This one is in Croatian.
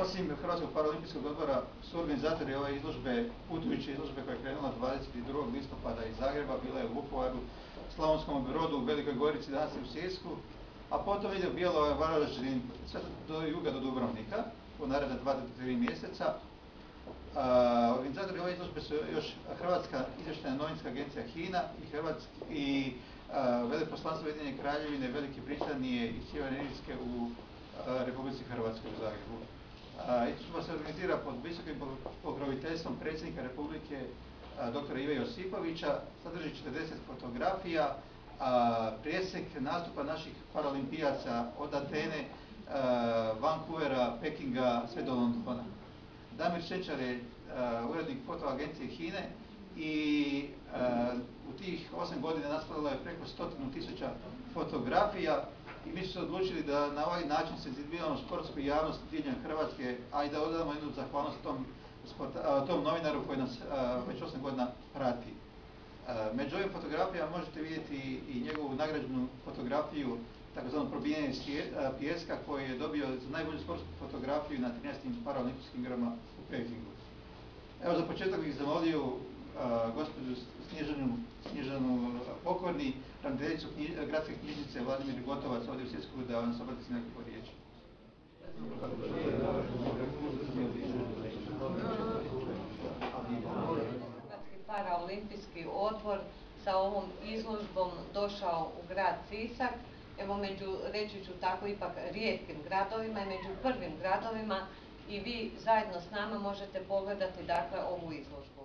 Osim Hrvatskog paraolimpijskog odbora su organizatori ove izložbe, putujuće izložbe koja je krenula 22. listopada iz Zagreba, bila je u Vukovaru, Slavonskom Brodu, u Velikoj Gorici, danas je u Sisku, a potom ide u Bjelovoj, Varaždin, sve do juga do Dubrovnika, u naredna 2 do 3 mjeseca. Organizatori ove izložbe su još Hrvatska izvještajna novinska agencija HINA i veleposlanstvo Ujedinjene Kraljevine, Velike Britanije i Sjeverne Irske u Republici Hrvatskoj u Zagrebu. Izložba se organizira pod visokim pokroviteljstvom predsjednika Republike dr. Ive Josipovića, sadrži 40 fotografija, presjek nastupa naših paralimpijaca od Atene, Vancouvera, Pekinga, sve do Londona. Damir Šećar je urednik fotoagencije HINE i u tih 8 godina nastavilo je preko 100.000 fotografija i mi smo se odlučili da na ovaj način senzibiliziramo sportsku javnost diljem Hrvatske, a i da odamo jednu zahvalnost tom novinaru koji nas već 8 godina prati. Među ovim fotografijama možete vidjeti i njegovu nagrađenu fotografiju, takozvano probijanje pijeska, koji je dobio za najbolju sportsku fotografiju na 13. paraolimpijskim igrama u Pekingu. Evo, za početak bih zamolio gospođu Snježanu Pokorni, ravnateljicu gradske knjižnice Vladimir Gotovac ovdje u Sisku, da vam se obrati nekoliko riječi. Hrvatski paraolimpijski odbor sa ovom izložbom došao u grad Sisak, evo reći ću tako, ipak rijetkim gradovima i među prvim gradovima, i vi zajedno s nama možete pogledati dakle ovu izložbu.